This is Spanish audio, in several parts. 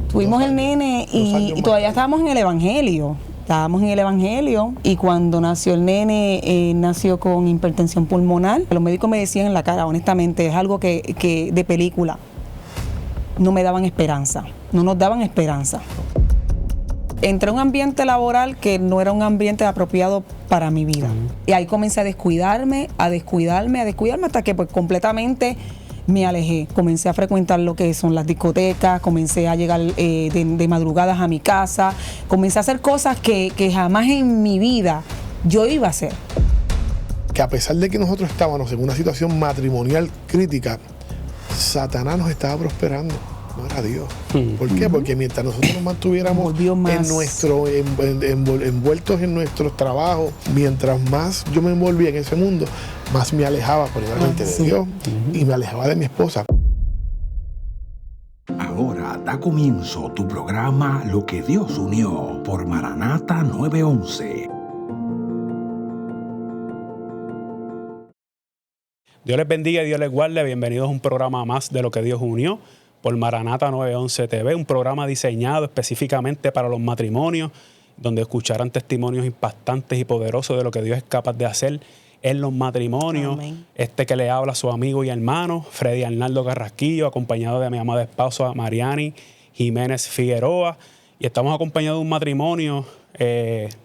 Tuvimos el nene y todavía estábamos en el Evangelio. Estábamos en el Evangelio y cuando nació el nene, nació con hipertensión pulmonar. Los médicos me decían en la cara, honestamente, es algo que de película. No me daban esperanza, no nos daban esperanza. Entré a un ambiente laboral que no era un ambiente apropiado para mi vida. Y ahí comencé a descuidarme, hasta que pues completamente me alejé. Comencé a frecuentar lo que son las discotecas, comencé a llegar de madrugadas a mi casa, comencé a hacer cosas que jamás en mi vida yo iba a hacer. Que a pesar de que nosotros estábamos en una situación matrimonial crítica, Satanás nos estaba prosperando. No era Dios. ¿Por qué? Porque mientras nosotros nos mantuviéramos envueltos en nuestros trabajos, mientras más yo me envolvía en ese mundo, más me alejaba primeramente de Dios y me alejaba de mi esposa. Ahora da comienzo tu programa Lo que Dios unió por Maranata 911. Dios les bendiga y Dios les guarde. Bienvenidos a un programa más de Lo que Dios unió por Maranata 911 TV, un programa diseñado específicamente para los matrimonios, donde escucharán testimonios impactantes y poderosos de lo que Dios es capaz de hacer en los matrimonios. Amén. Este que le habla a su amigo y hermano, Freddy Arnaldo Carrasquillo, acompañado de mi amada esposa Mariani Jiménez Figueroa. Y estamos acompañados de un matrimonio,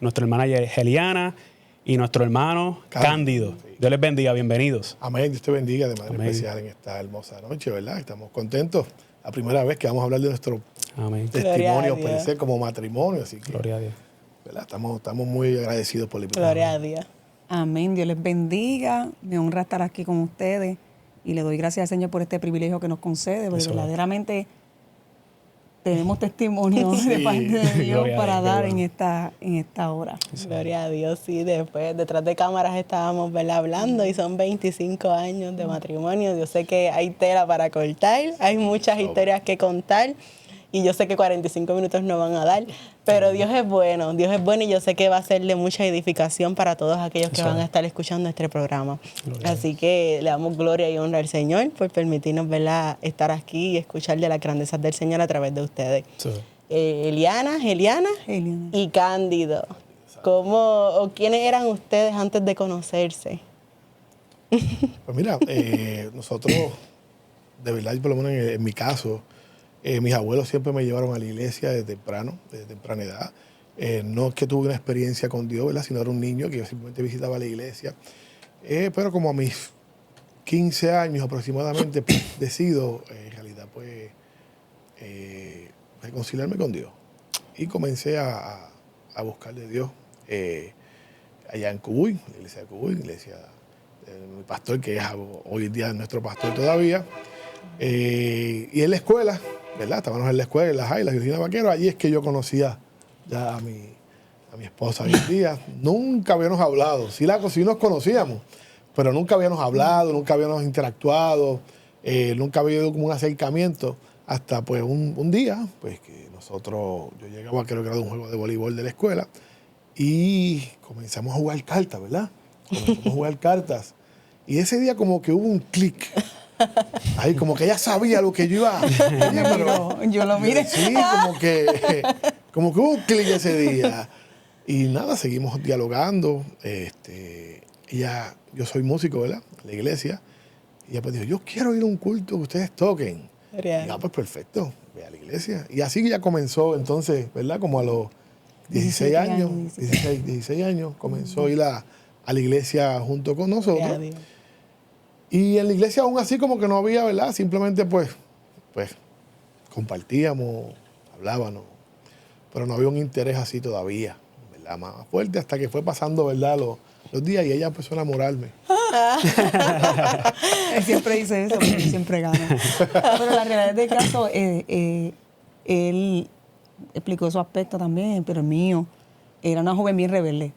nuestra hermana Geliana y nuestro hermano Cándido. Sí. Dios les bendiga, bienvenidos. Amén, Dios te bendiga de manera especial en esta hermosa noche, ¿verdad? Estamos contentos. La primera vez que vamos a hablar de nuestro testimonio, puede ser como matrimonio, así que, gloria a Dios. ¿verdad? Estamos muy agradecidos por la invitación. Gloria a Dios. Amén, Dios les bendiga. Me honra estar aquí con ustedes y le doy gracias al Señor por este privilegio que nos concede, porque verdaderamente tenemos testimonios de parte de Dios para dar en esta hora. Gloria a Dios, sí. Después, detrás de cámaras estábamos, ¿verdad?, hablando y son 25 años de matrimonio. Yo sé que hay tela para cortar, hay muchas historias que contar y yo sé que 45 minutos no van a dar, pero Dios es bueno y yo sé que va a ser de mucha edificación para todos aquellos que van a estar escuchando este programa. Así que le damos gloria y honra al Señor por permitirnos, ¿verdad?, estar aquí y escuchar de las grandezas del Señor a través de ustedes. Sí. Geliana y Cándido. ¿Quiénes eran ustedes antes de conocerse? Pues mira, nosotros, de verdad, por lo menos en mi caso, mis abuelos siempre me llevaron a la iglesia desde temprana edad. No es que tuve una experiencia con Dios, ¿verdad?, sino era un niño que yo simplemente visitaba la iglesia. Pero como a mis 15 años aproximadamente, pues, decido, en realidad, pues, reconciliarme con Dios. Y comencé a buscar de Dios allá en Cubuy, la iglesia de Cubuy, iglesia de mi pastor, que es hoy en día nuestro pastor todavía. Y en la escuela, ¿verdad? Estábamos en la escuela, en la Jai, la Cristina Vaquero. Allí es que yo conocía ya a mi esposa hoy en día. Nunca habíamos hablado. Sí nos conocíamos, pero nunca habíamos hablado, nunca habíamos interactuado, nunca había habido como un acercamiento. Hasta pues un día, pues que yo llegaba, creo que era de un juego de voleibol de la escuela, y comenzamos a jugar cartas, ¿verdad? Comenzamos a jugar cartas. Y ese día como que hubo un clic. Ahí como que ella sabía lo que yo iba a hacer. Yo lo miré. Sí, como que hubo un clic ese día. Y nada, seguimos dialogando. Yo soy músico, ¿verdad?, en la iglesia. Y ella pues dijo, yo quiero ir a un culto que ustedes toquen. Y pues perfecto, ve a la iglesia. Y así ya comenzó entonces, ¿verdad?, como a los 16 años comenzó a ir a la iglesia junto con nosotros. Y en la iglesia aún así como que no había, ¿verdad? Simplemente pues compartíamos, hablábamos, pero no había un interés así todavía, ¿verdad?, más fuerte, hasta que fue pasando, ¿verdad?, los días y ella empezó a enamorarme. Él siempre dice eso, porque siempre gana. Pero la realidad del caso, él explicó su aspecto también, pero el mío era una joven bien rebelde.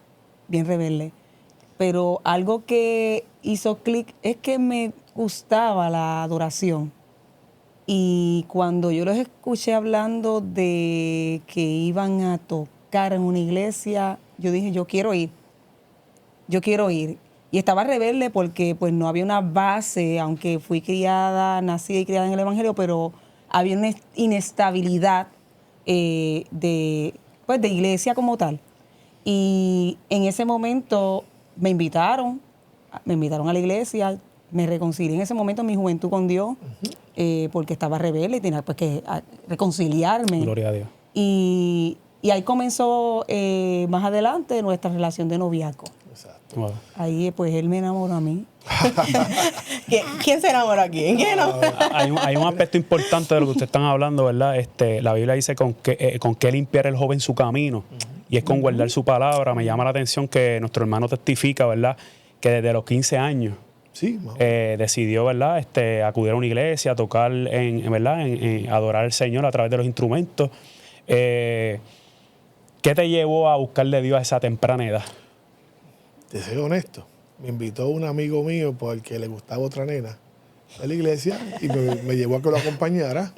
Pero algo que hizo clic es que me gustaba la adoración. Y cuando yo los escuché hablando de que iban a tocar en una iglesia, yo dije, yo quiero ir. Y estaba rebelde porque pues no había una base, aunque fui nacida y criada en el Evangelio, pero había una inestabilidad de iglesia como tal. Y en ese momento me invitaron a la iglesia, me reconcilié en ese momento en mi juventud con Dios, porque estaba rebelde y tenía pues, que reconciliarme. Gloria a Dios. Y ahí comenzó más adelante nuestra relación de noviazgo. Exacto. Wow. Ahí pues él me enamoró a mí. ¿Quién se enamora aquí? ¿Quién no? Hay un aspecto importante de lo que ustedes están hablando, ¿verdad? La Biblia dice con qué limpiar el joven su camino, y es con guardar su palabra. Me llama la atención que nuestro hermano testifica, ¿verdad? Que desde los 15 años Sí, más o decidió, ¿verdad? Acudir a una iglesia, tocar, ¿verdad? En adorar al Señor a través de los instrumentos. ¿Qué te llevó a buscarle a Dios a esa temprana edad? Te soy honesto. Me invitó un amigo mío porque le gustaba otra nena de la iglesia y me llevó a que lo acompañara.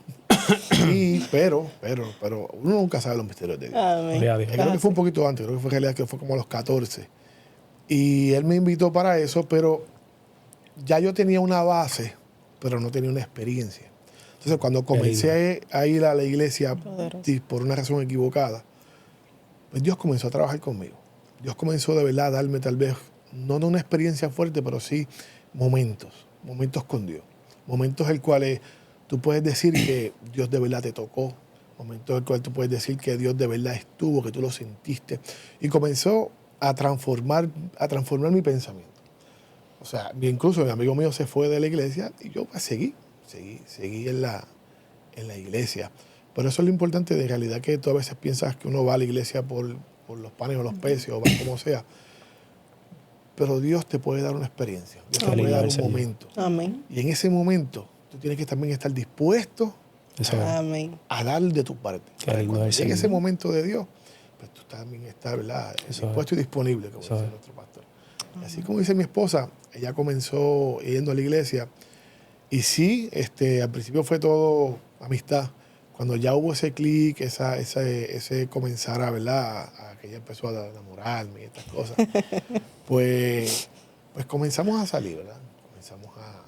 Pero uno nunca sabe los misterios de Dios. Amén. Gloria a Dios. Creo que fue un poquito antes, creo que fue en realidad que fue como a los 14. Y él me invitó para eso, pero ya yo tenía una base, pero no tenía una experiencia. Entonces, cuando comencé a ir a la iglesia por una razón equivocada, pues Dios comenzó a trabajar conmigo. Dios comenzó de verdad a darme tal vez, no una experiencia fuerte, pero sí momentos con Dios. Momentos en los cuales tú puedes decir que Dios de verdad te tocó. Momentos en los cuales tú puedes decir que Dios de verdad estuvo, que tú lo sentiste. Y comenzó a transformar mi pensamiento. O sea, incluso mi amigo mío se fue de la iglesia y yo pues, seguí en la iglesia. Pero eso es lo importante de realidad, que tú a veces piensas que uno va a la iglesia por los panes o los peces o va como sea. Pero Dios te puede dar una experiencia, Dios te puede dar un momento. Amén. Y en ese momento tú tienes que también estar dispuesto Amén. a dar de tu parte. Qué Para lindo cuando es, llegue ese Señor. momento de Dios, pues tú también estás, ¿verdad? Dispuesto y disponible, como dice nuestro pastor. Y así como dice mi esposa, ella comenzó yendo a la iglesia. Y sí, al principio fue todo amistad. Cuando ya hubo ese clic, ese comenzar a, ¿verdad? A que ella empezó a enamorarme y estas cosas, pues comenzamos a salir, ¿verdad? Comenzamos a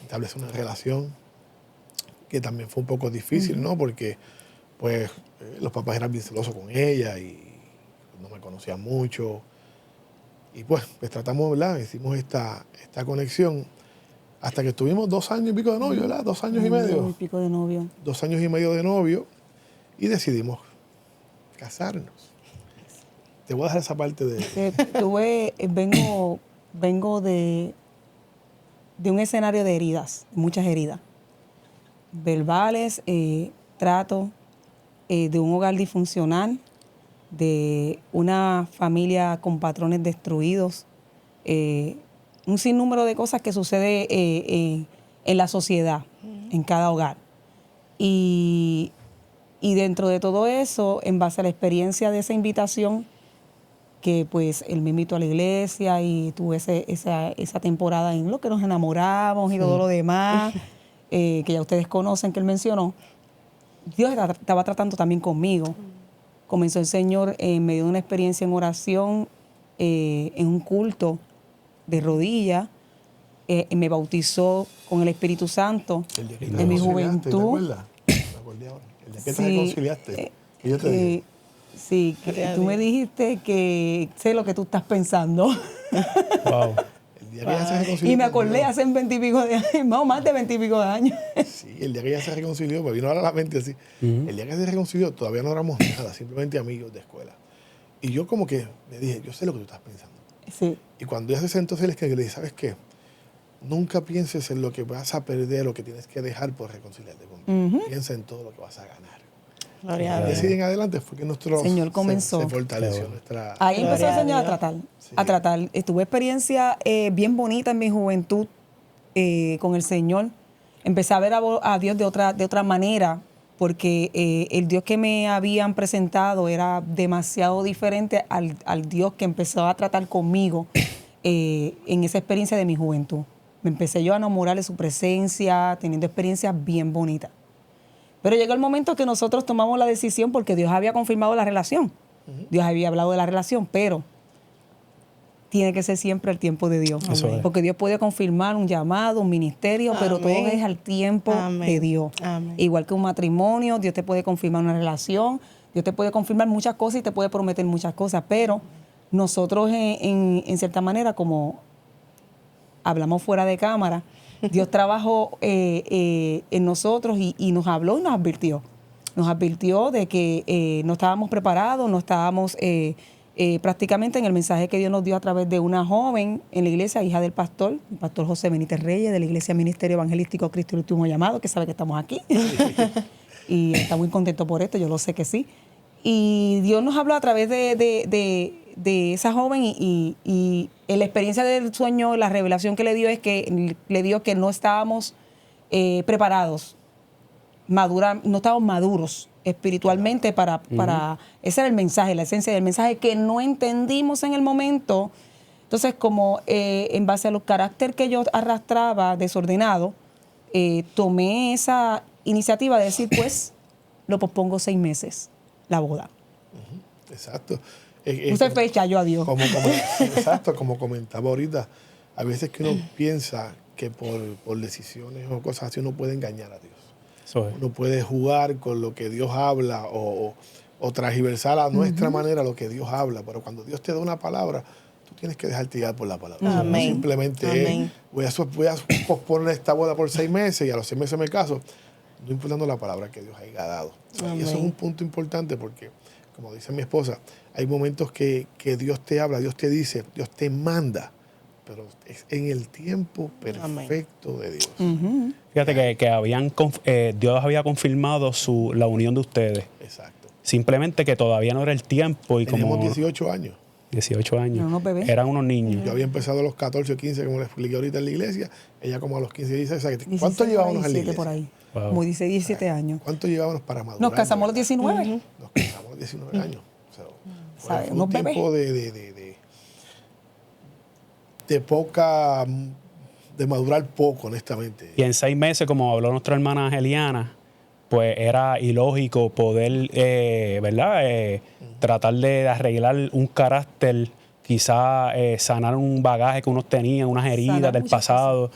establecer una relación que también fue un poco difícil, ¿no? Porque pues los papás eran bien celosos con ella y no me conocían mucho. Y pues tratamos, ¿verdad? Hicimos esta conexión hasta que estuvimos 2 años y pico de novio, ¿verdad? 2 años y medio. 2 años y medio de novio y decidimos casarnos. Te voy a dejar esa parte de... Vengo de un escenario de heridas, muchas heridas. Verbales, trato, de un hogar disfuncional, de una familia con patrones destruidos, un sinnúmero de cosas que sucede en la sociedad, en cada hogar. Y dentro de todo eso, en base a la experiencia de esa invitación, que pues él me invitó a la iglesia y tuve esa temporada en lo que nos enamoramos y todo lo demás, que ya ustedes conocen, que él mencionó, Dios estaba tratando también conmigo. Comenzó el Señor en medio de una experiencia en oración, en un culto de rodillas, me bautizó con el Espíritu Santo El día que en mi juventud. ¿Te acuerdas? Me acordé ahora. El día que te reconciliaste. Que yo te dije. Sí, que tú me dijiste que sé lo que tú estás pensando. Wow. El día que ella se reconcilió. Y me acordé hace 20 y pico de años, más de 20 y pico de años. Sí, el día que ella se reconcilió, me vino ahora a la mente así. El día que se reconcilió, todavía no éramos nada, simplemente amigos de escuela. Y yo como que me dije, yo sé lo que tú estás pensando. Sí. Y cuando ella se sentó, le dije, ¿sabes qué? Nunca pienses en lo que vas a perder o que tienes que dejar por reconciliarte conmigo. Piensa en todo lo que vas a ganar. Gloria a Y Dios. así en adelante fue que nuestro Señor comenzó. se fortaleció nuestra... Ahí empezó Gloria el Señor a a Dios. tratar, Sí. a tratar. Tuve experiencia bien bonita en mi juventud con el Señor. Empecé a ver a Dios de otra manera, porque el Dios que me habían presentado era demasiado diferente al Dios que empezó a tratar conmigo en esa experiencia de mi juventud. Me empecé yo a enamorar de su presencia, teniendo experiencias bien bonitas. Pero llegó el momento que nosotros tomamos la decisión porque Dios había confirmado la relación. Dios había hablado de la relación, pero tiene que ser siempre el tiempo de Dios. Eso es. Porque Dios puede confirmar un llamado, un ministerio, pero todo Amén. es al tiempo Amén. de Dios. Amén. Igual que un matrimonio, Dios te puede confirmar una relación, Dios te puede confirmar muchas cosas y te puede prometer muchas cosas, pero nosotros en cierta manera, como hablamos fuera de cámara, Dios trabajó en nosotros y nos habló y nos advirtió. Nos advirtió de que no estábamos preparados, no estábamos prácticamente en el mensaje que Dios nos dio a través de una joven en la iglesia, hija del pastor, el pastor José Benítez Reyes, de la Iglesia Ministerio Evangelístico Cristo el Último Llamado, que sabe que estamos aquí. Y está muy contento por esto, yo lo sé que sí. Y Dios nos habló a través de esa joven y en la experiencia del sueño, la revelación que le dio es que le dio que no estábamos preparados, no estábamos maduros espiritualmente para ese era el mensaje, la esencia del mensaje que no entendimos en el momento. Entonces, como en base a los caracteres que yo arrastraba desordenado, tomé esa iniciativa de decir, pues, lo pospongo 6 meses, la boda. Exacto. Puse fecha yo a Dios. Exacto, como comentaba ahorita, a veces que uno piensa que por decisiones o cosas así uno puede engañar a Dios. Eso es. Uno puede jugar con lo que Dios habla o transversal a nuestra manera lo que Dios habla, pero cuando Dios te da una palabra, tú tienes que dejarte guiar por la palabra. Amén. No simplemente Amén. voy a posponer esta boda por 6 meses y a los 6 meses me caso, no importando la palabra que Dios haya dado. Y eso es un punto importante porque, como dice mi esposa, hay momentos que Dios te habla, Dios te dice, Dios te manda, pero es en el tiempo perfecto de Dios. Fíjate que Dios había confirmado la unión de ustedes. Exacto. Simplemente que todavía no era el tiempo. Y Teníamos como 18 años. 18 años. Eran unos bebés. Eran unos niños. Yo había empezado a los 14 o 15, como les expliqué ahorita en la iglesia. Ella como a los 15, 16. O sea, 16 ¿cuánto llevábamos en la 17 iglesia? por ahí. Wow. Como dice, 17 años. ¿Cuánto llevábamos para madurar? Nos casamos a los 19. Nos casamos a los 19 años. O sea, ¿Sabes? fue un Unos bebés. tiempo de poca... de madurar poco, honestamente. Y en 6 meses, como habló nuestra hermana Angeliana, pues era ilógico poder, ¿verdad? Tratar de arreglar un carácter, quizá sanar un bagaje que uno tenía, unas heridas Sanar del muchas pasado.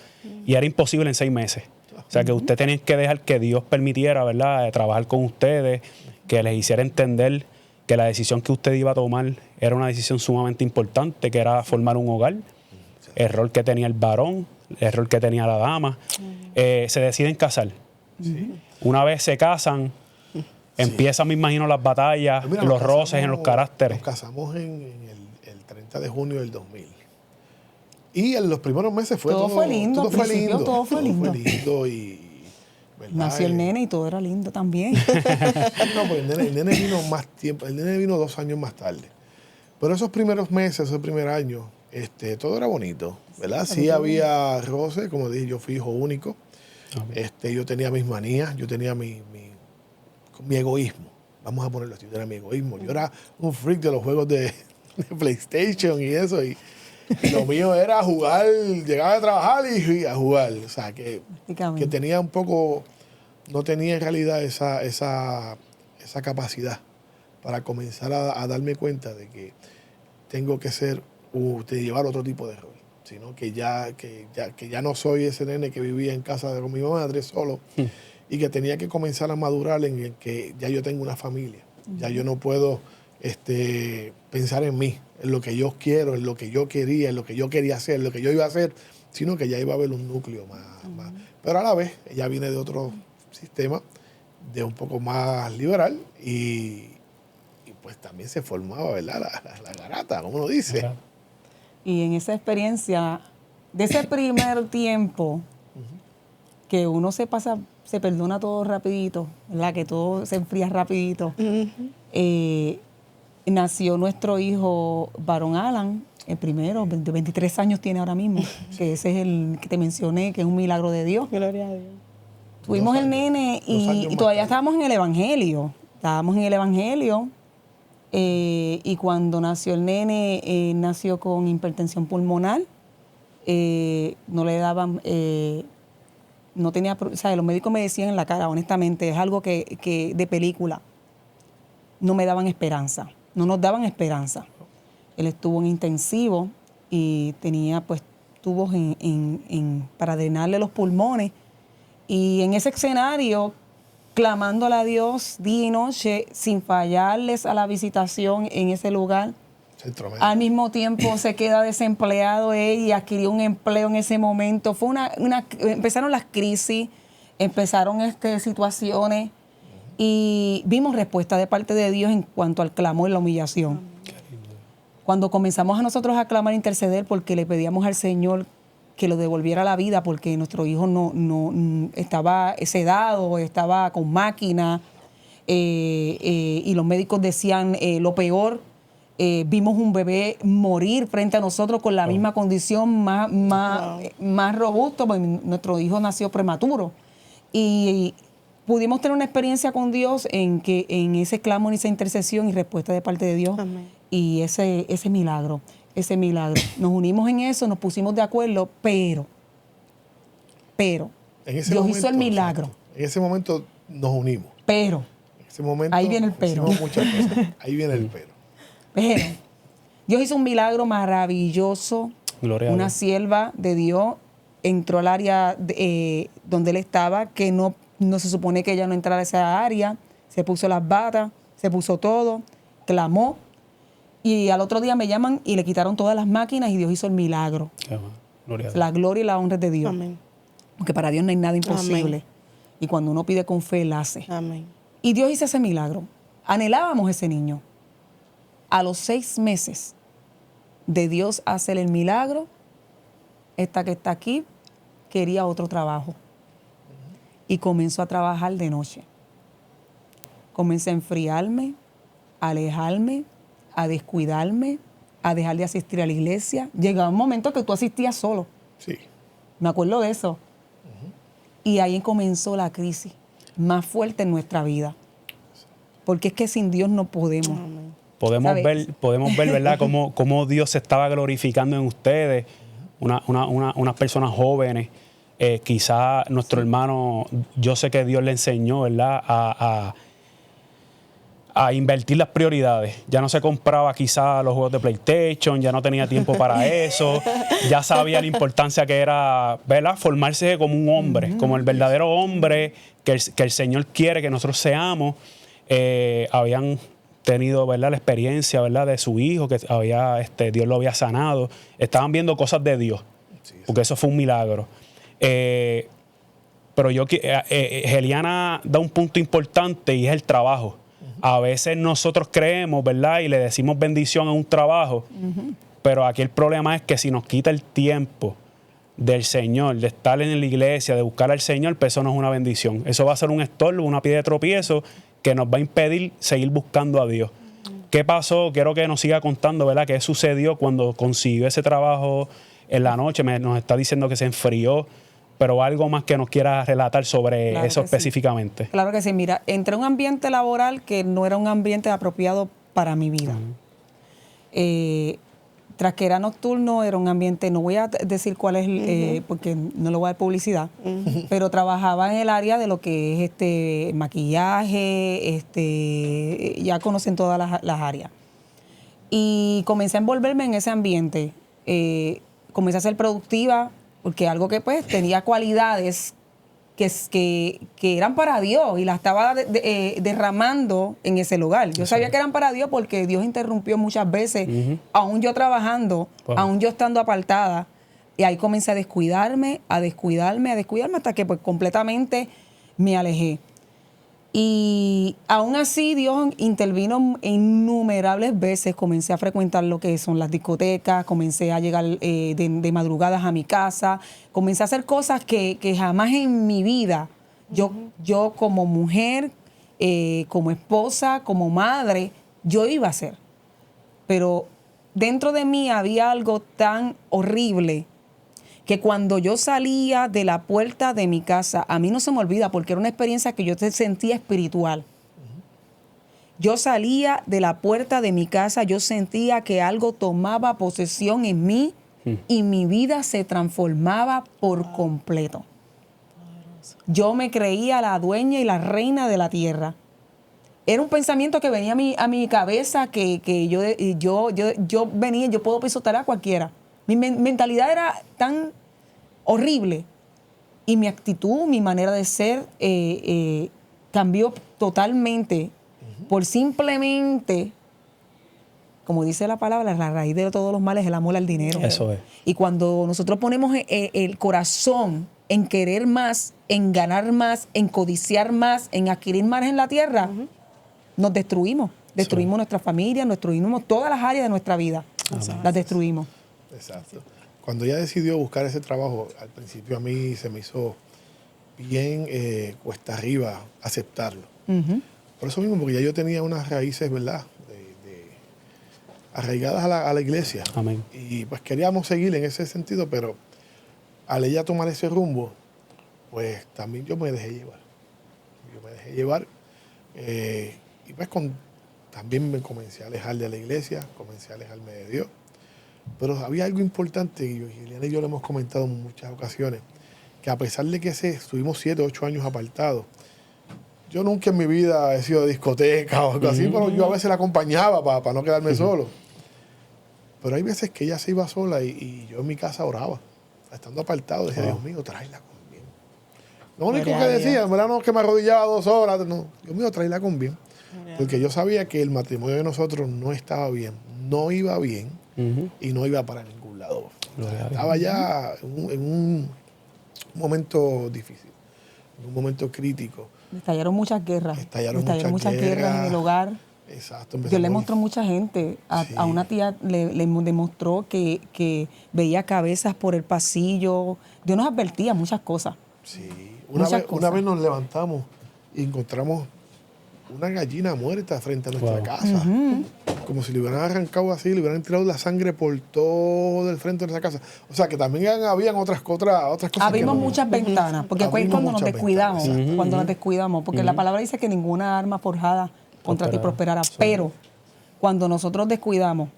Y era imposible en 6 meses. O sea, que usted tenía que dejar que Dios permitiera, ¿verdad?, trabajar con ustedes, que les hiciera entender que la decisión que usted iba a tomar era una decisión sumamente importante, que era formar un hogar. Error que tenía el varón, el error que tenía la dama. Se deciden casar. Una vez se casan, empiezan, me imagino, las batallas, Pues mira, los nos roces casamos- en los caracteres. Nos casamos en el 30 de junio del 2000. Y en los primeros meses fue Todo todo fue lindo, Todo al fue principio lindo. todo fue lindo. Y ¿verdad? Nació el nene y todo era lindo también. No, porque el nene vino más tiempo. El nene vino 2 años más tarde. Pero esos primeros meses, ese primer año, todo era bonito, ¿verdad? Sí había roce, como dije, yo fui hijo único. Yo tenía mis manías, yo tenía mi egoísmo. Vamos a ponerlo así, yo tenía mi egoísmo. Yo era un freak de los juegos de PlayStation y eso. Y lo mío era jugar, llegaba a trabajar y a jugar. O sea, que tenía un poco, no tenía en realidad esa capacidad para comenzar a darme cuenta de que tengo que de llevar otro tipo de rol, sino que ya no soy ese nene que vivía en casa con mi madre solo y que tenía que comenzar a madurar en el que ya yo tengo una familia, ya yo no puedo pensar en mí, en lo que yo quiero, en lo que yo quería, en lo que yo quería hacer, en lo que yo iba a hacer, sino que ya iba a haber un núcleo más. Pero a la vez, ella viene de otro sistema, de un poco más liberal y pues también se formaba, ¿verdad? La garata, como uno dice. Ajá. Y en esa experiencia, de ese primer tiempo, que uno se perdona todo rapidito, ¿verdad? Que todo se enfría rapidito. Nació nuestro hijo varón Alan, el primero, de 23 años tiene ahora mismo, que ese es el que te mencioné, que es un milagro de Dios. Gloria a Dios. Tuvimos el nene y todavía estábamos en el Evangelio. Estábamos en el Evangelio y cuando nació el nene, nació con hipertensión pulmonar. No le daban, no tenía, o sea, los médicos me decían en la cara, honestamente, es algo que de película. No me daban esperanza, no nos daban esperanza. Él estuvo en intensivo y tenía pues tubos para drenarle los pulmones. Y en ese escenario, clamándole a Dios día y noche, sin fallarles a la visitación en ese lugar. Al mismo tiempo se queda desempleado él y adquirió un empleo en ese momento. Fue empezaron las crisis, empezaron situaciones y vimos respuesta de parte de Dios en cuanto al clamor y la humillación. Cuando comenzamos a nosotros a clamar e interceder porque le pedíamos al Señor que lo devolviera a la vida porque nuestro hijo no estaba sedado, estaba con máquina y los médicos decían lo peor. Vimos un bebé morir frente a nosotros con la misma condición, más robusto, porque nuestro hijo nació prematuro. Y pudimos tener una experiencia con Dios en ese clamor, en esa intercesión y respuesta de parte de Dios. Amén. Y ese milagro. Nos unimos en eso, nos pusimos de acuerdo, pero Dios hizo el milagro. En ese momento nos unimos. Pero. En ese momento ahí viene el pero. Muchas cosas. Ahí viene el pero. Pero Dios hizo un milagro maravilloso. Gloria una sierva de Dios entró al área donde él estaba, que no se supone que ella no entrara a esa área. Se puso las batas, se puso todo, clamó. Y al otro día me llaman y le quitaron todas las máquinas y Dios hizo el milagro. La gloria y la honra es de Dios. Amén. Porque para Dios no hay nada imposible. Amén. Y cuando uno pide con fe, Él hace. Amén. Y Dios hizo ese milagro. Anhelábamos ese niño. A los 6 meses de Dios hacer el milagro, esta que está aquí quería otro trabajo. Y comenzó a trabajar de noche. Comencé a enfriarme, a alejarme, a descuidarme, a dejar de asistir a la iglesia. Llegaba un momento que tú asistías solo. Sí. Me acuerdo de eso. Y ahí comenzó la crisis más fuerte en nuestra vida. Porque es que sin Dios no podemos. Podemos ver, ¿verdad?, cómo Dios se estaba glorificando en ustedes, unas personas jóvenes. Quizá nuestro hermano, yo sé que Dios le enseñó, ¿verdad?, a invertir las prioridades. Ya no se compraba quizá los juegos de PlayStation, ya no tenía tiempo para eso, ya sabía la importancia que era, ¿verdad?, formarse como un hombre, como el verdadero hombre que el Señor quiere que nosotros seamos. Habían tenido, ¿verdad?, la experiencia, ¿verdad?, de su hijo, que Dios lo había sanado. Estaban viendo cosas de Dios, porque eso fue un milagro. Pero Geliana da un punto importante y es el trabajo. A veces nosotros creemos, ¿verdad?, y le decimos bendición a un trabajo, pero aquí el problema es que si nos quita el tiempo del Señor, de estar en la iglesia, de buscar al Señor, pues eso no es una bendición. Eso va a ser un estorbo, una piedra de tropiezo que nos va a impedir seguir buscando a Dios. ¿Qué pasó? Quiero que nos siga contando, ¿verdad?, qué sucedió cuando consiguió ese trabajo en la noche. Nos está diciendo que se enfrió, pero algo más que nos quiera relatar sobre eso específicamente. Sí. Claro que sí. Mira, entré a un ambiente laboral que no era un ambiente apropiado para mi vida. Tras que era nocturno, era un ambiente, no voy a decir cuál es, porque no le voy a dar publicidad, pero trabajaba en el área de lo que es maquillaje, ya conocen todas las áreas. Y comencé a envolverme en ese ambiente. Comencé a ser productiva, porque algo que pues tenía cualidades que eran para Dios y las estaba derramando en ese lugar. Yo sabía que eran para Dios porque Dios interrumpió muchas veces, aún yo trabajando, aún yo estando apartada, y ahí comencé a descuidarme hasta que pues completamente me alejé. Y aún así Dios intervino innumerables veces. Comencé a frecuentar lo que son las discotecas, comencé a llegar de madrugadas a mi casa, comencé a hacer cosas que jamás en mi vida yo como mujer, como esposa, como madre, yo iba a hacer. Pero dentro de mí había algo tan horrible que cuando yo salía de la puerta de mi casa, a mí no se me olvida porque era una experiencia que yo sentía espiritual. Yo salía de la puerta de mi casa, yo sentía que algo tomaba posesión en mí y mi vida se transformaba por completo. Yo me creía la dueña y la reina de la tierra. Era un pensamiento que venía a mi cabeza que yo venía, yo puedo pisotear a cualquiera. Mi mentalidad era tan horrible y mi actitud, mi manera de ser cambió totalmente por simplemente, como dice la palabra, la raíz de todos los males es el amor al dinero. Eso es. Y cuando nosotros ponemos el corazón en querer más, en ganar más, en codiciar más, en adquirir más en la tierra, nos destruimos. Destruimos nuestra familia, destruimos todas las áreas de nuestra vida. Las destruimos. Exacto. Cuando ella decidió buscar ese trabajo, al principio a mí se me hizo bien cuesta arriba aceptarlo. Por eso mismo, porque ya yo tenía unas raíces, ¿verdad?, arraigadas a la iglesia. Amén. Y pues queríamos seguir en ese sentido, pero al ella tomar ese rumbo, pues también yo me dejé llevar. Y pues también me comencé a alejar de la iglesia, comencé a alejarme de Dios. Pero había algo importante, y Liliana y yo lo hemos comentado en muchas ocasiones, que a pesar de que estuvimos 7 o 8 años apartados, yo nunca en mi vida he sido de discoteca o algo así, pero yo a veces la acompañaba para no quedarme solo. Pero hay veces que ella se iba sola y yo en mi casa oraba, estando apartado, decía, Dios mío, tráela con bien. Lo único que decía, en verdad no es que me arrodillaba 2 horas, no, Dios mío, tráela con bien. Porque yo sabía que el matrimonio de nosotros no estaba bien, no iba bien y no iba para ningún lado. Estaba ya en un momento difícil, en un momento crítico. Estallaron muchas guerras. Estallaron muchas guerras en el hogar. Exacto. Yo le mostró mucha gente. A una tía le demostró que veía cabezas por el pasillo. Dios nos advertía muchas cosas. Sí. Una vez nos levantamos y encontramos una gallina muerta frente a nuestra casa. Como si le hubieran arrancado así, le hubieran tirado la sangre por todo el frente de nuestra casa. O sea, que también habían otras cosas. Abrimos muchas ventanas, porque fue cuando nos descuidamos. Cuando nos descuidamos, porque la palabra dice que ninguna arma forjada contra ti prosperará. Pero cuando nosotros descuidamos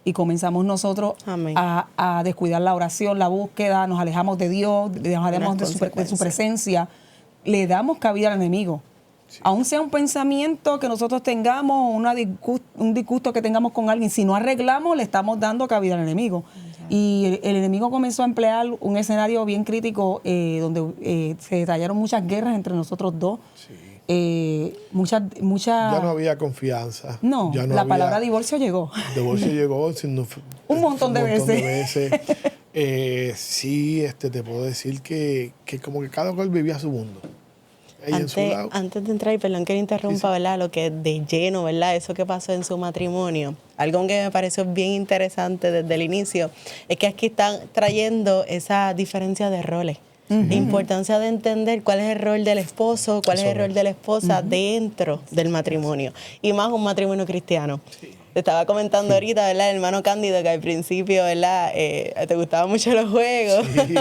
y comenzamos nosotros a descuidar la oración, la búsqueda, nos alejamos de Dios, nos alejamos de su presencia, le damos cabida al enemigo. Sí. Aún sea un pensamiento que nosotros tengamos, un disgusto que tengamos con alguien, si no arreglamos, le estamos dando cabida al enemigo. Y el enemigo comenzó a emplear un escenario bien crítico donde se detallaron muchas guerras entre nosotros dos. Sí. Ya no había confianza. No, la palabra divorcio llegó. Divorcio llegó un montón de veces. Sí, te puedo decir que como que cada cual vivía su mundo. Antes de entrar, y perdón que le interrumpa, ¿verdad? Lo que de lleno, ¿verdad? Eso que pasó en su matrimonio. Algo que me pareció bien interesante desde el inicio es que aquí están trayendo esa diferencia de roles. La importancia de entender cuál es el rol del esposo, cuál es el rol de la esposa dentro del matrimonio. Y más un matrimonio cristiano. Sí. Te estaba comentando ahorita, ¿verdad? El hermano Cándido, que al principio, ¿verdad? Te gustaban mucho los juegos. Sí.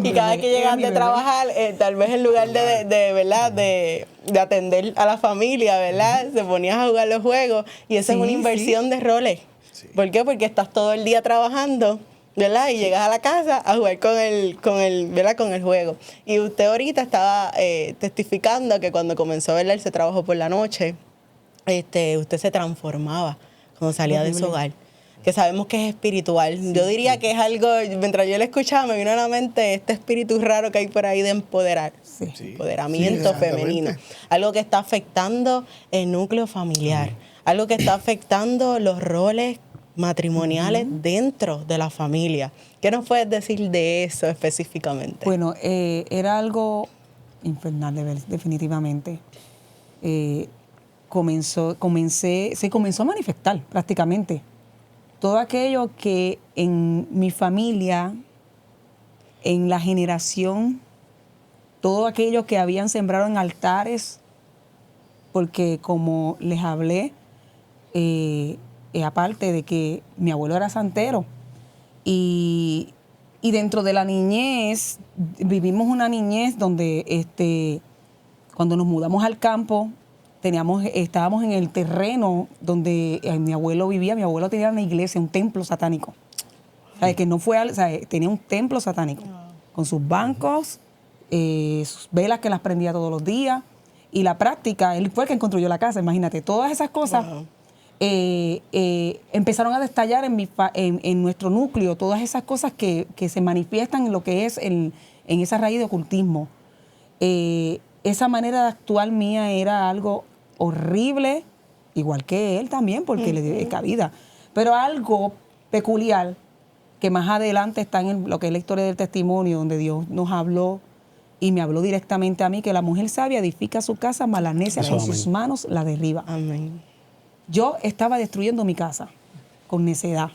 Y cada vez que llegas de trabajar, tal vez en lugar ¿verdad? De atender a la familia, ¿verdad? Se ponías a jugar los juegos. Y eso es una inversión de roles. Sí. ¿Por qué? Porque estás todo el día trabajando, ¿verdad? Y llegas a la casa a jugar con ¿verdad? Con el juego. Y usted ahorita estaba testificando que cuando comenzó, ¿verdad? Ese trabajo por la noche, usted se transformaba cuando salía de su hogar, que sabemos que es espiritual. Sí, yo diría que es algo, mientras yo le escuchaba, me vino a la mente este espíritu raro que hay por ahí de empoderar, empoderamiento femenino, algo que está afectando el núcleo familiar, algo que está afectando los roles matrimoniales dentro de la familia. ¿Qué nos puedes decir de eso específicamente? Bueno, era algo infernal de ver, definitivamente. Se comenzó a manifestar prácticamente todo aquello que en mi familia, en la generación, todo aquello que habían sembrado en altares, porque como les hablé, aparte de que mi abuelo era santero y dentro de la niñez, vivimos una niñez donde cuando nos mudamos al campo, estábamos en el terreno donde mi abuelo vivía. Mi abuelo tenía una iglesia, un templo satánico. O sea, que no fue, tenía un templo satánico con sus bancos, sus velas que las prendía todos los días y la práctica. Él fue el que construyó la casa, imagínate, todas esas cosas. empezaron a destallar en nuestro núcleo todas esas cosas que se manifiestan en lo que es en esa raíz de ocultismo. Esa manera de actuar mía era algo horrible, igual que él también, porque le dio cabida. Pero algo peculiar que más adelante está en lo que es la historia del testimonio, donde Dios nos habló y me habló directamente a mí, que la mujer sabia edifica su casa, mas la necia con sus manos la derriba. Amén. Yo estaba destruyendo mi casa con necedad.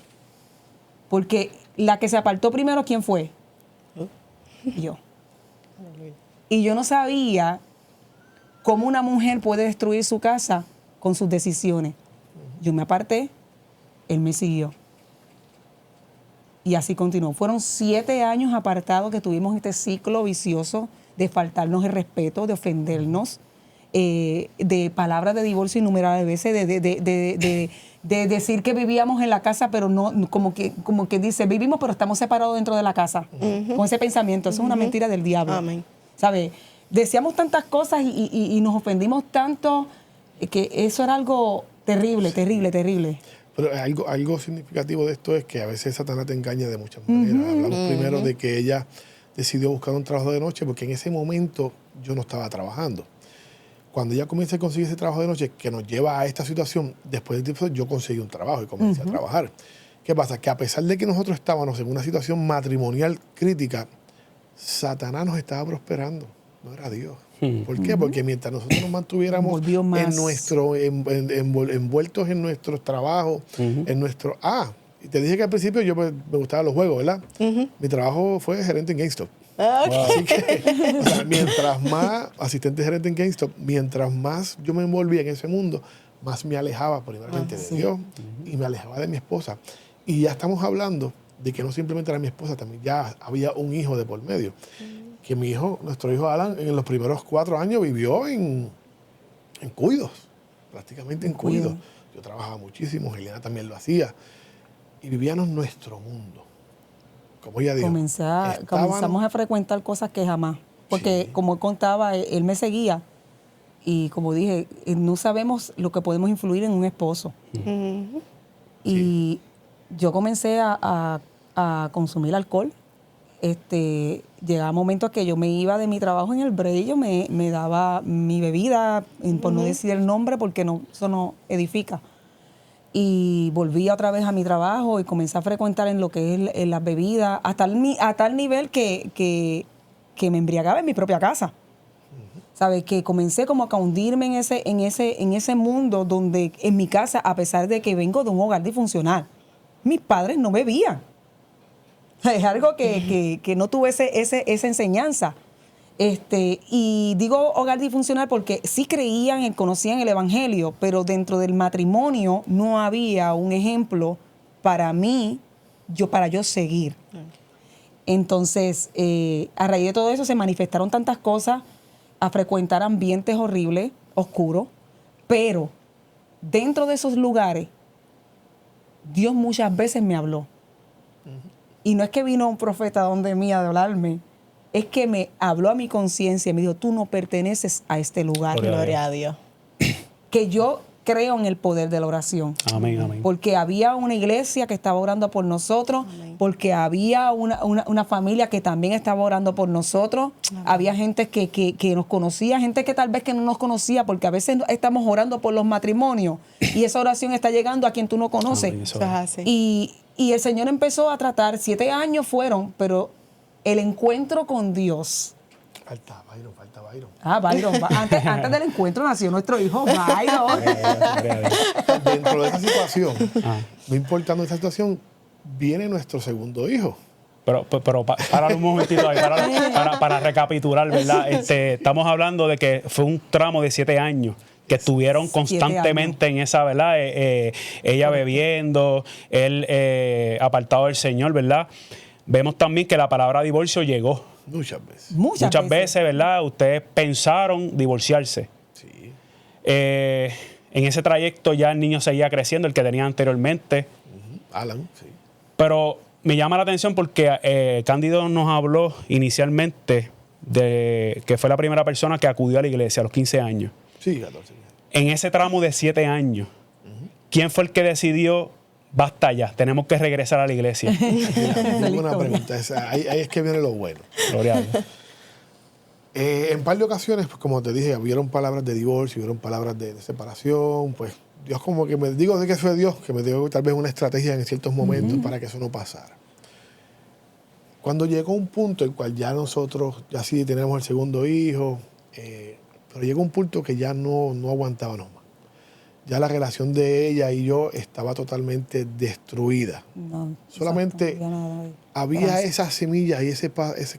Porque la que se apartó primero, ¿quién fue? Yo. Y yo no sabía cómo una mujer puede destruir su casa con sus decisiones. Yo me aparté, él me siguió. Y así continuó. Fueron 7 años apartados que tuvimos este ciclo vicioso de faltarnos el respeto, de ofendernos, de palabras de divorcio innumerables veces, de decir que vivíamos en la casa, pero no, como que dice, vivimos pero estamos separados dentro de la casa. Con ese pensamiento. Eso es una mentira del diablo. Amén. ¿Sabe? Decíamos tantas cosas y nos ofendimos tanto que eso era algo terrible, terrible, terrible. Pero algo significativo de esto es que a veces Satanás te engaña de muchas maneras. Hablamos primero de que ella decidió buscar un trabajo de noche porque en ese momento yo no estaba trabajando. Cuando ella comienza a conseguir ese trabajo de noche que nos lleva a esta situación, después de tiempo yo conseguí un trabajo y comencé a trabajar. ¿Qué pasa? Que a pesar de que nosotros estábamos en una situación matrimonial crítica, Satanás nos estaba prosperando, no era Dios. ¿Por qué? Porque mientras nosotros nos mantuviéramos envueltos en nuestros trabajos, en nuestro... y te dije que al principio yo me gustaban los juegos, ¿verdad? Mi trabajo fue gerente en GameStop. Así que, o sea, mientras más asistente gerente en GameStop, mientras más yo me envolvía en ese mundo, más me alejaba primeramente de Dios y me alejaba de mi esposa. Y ya estamos hablando de que no simplemente era mi esposa, también ya había un hijo de por medio. Que mi hijo, nuestro hijo Alan, en los primeros 4 años vivió en cuidos, prácticamente en cuidos. Yo trabajaba muchísimo, Helena también lo hacía. Y vivíamos nuestro mundo. Como ella dijo. Comenzamos a frecuentar cosas que jamás. Porque como él contaba, él me seguía. Y como dije, no sabemos lo que podemos influir en un esposo. Y yo comencé a consumir alcohol. Llegaba momentos que yo me iba de mi trabajo en el break, yo me daba mi bebida, por no decir el nombre, porque eso no edifica. Y volví otra vez a mi trabajo y comencé a frecuentar en lo que es las bebidas, a tal nivel que me embriagaba en mi propia casa. ¿Sabes? Que comencé como a hundirme en ese mundo donde en mi casa, a pesar de que vengo de un hogar disfuncional, mis padres no bebían. Es algo que no tuve esa enseñanza. Y digo hogar disfuncional porque sí creían, conocían el evangelio, pero dentro del matrimonio no había un ejemplo para mí, para yo seguir. Entonces, a raíz de todo eso se manifestaron tantas cosas, a frecuentar ambientes horribles, oscuros, pero dentro de esos lugares, Dios muchas veces me habló. Y no es que vino un profeta donde mí a hablarme, es que me habló a mi conciencia y me dijo, tú no perteneces a este lugar. Gloria a Dios. Que yo creo en el poder de la oración. Amén, amén. Porque había una iglesia que estaba orando por nosotros, porque había una familia que también estaba orando por nosotros, había gente que nos conocía, gente que tal vez que no nos conocía, porque a veces estamos orando por los matrimonios y esa oración está llegando a quien tú no conoces. Amén, eso Eso es así. Y el Señor empezó a tratar, 7 años fueron, pero el encuentro con Dios. Falta Byron. Byron. Antes del encuentro nació nuestro hijo Byron. Dentro de esa situación, no importando esa situación, viene nuestro segundo hijo. Pero para un momentito ahí, para recapitular, ¿verdad? Estamos hablando de que fue un tramo de 7 años que estuvieron constantemente en esa, ¿verdad? Ella bebiendo, él apartado del Señor, ¿verdad? Vemos también que la palabra divorcio llegó. Muchas veces. Muchas veces, ¿verdad? Ustedes pensaron divorciarse. Sí. En ese trayecto ya el niño seguía creciendo, el que tenía anteriormente. Alan, sí. Pero me llama la atención porque Cándido nos habló inicialmente de que fue la primera persona que acudió a la iglesia a los 15 años. Sí, 14 años. En ese tramo de 7 años, ¿quién fue el que decidió, basta ya, tenemos que regresar a la iglesia? Mira, buena pregunta. Ahí es que viene lo bueno. Gloria a Dios. En un par de ocasiones, pues, como te dije, hubieron palabras de divorcio, hubieron palabras de separación, pues Dios como que me digo de que fue Dios, que me dio tal vez una estrategia en ciertos momentos para que eso no pasara. Cuando llegó un punto en el cual ya nosotros, ya sí tenemos el segundo hijo, pero llegó un punto que ya no aguantábamos más. Ya la relación de ella y yo estaba totalmente destruida. No, Solamente exacto, ya nada. había Gracias. esas semillas y ese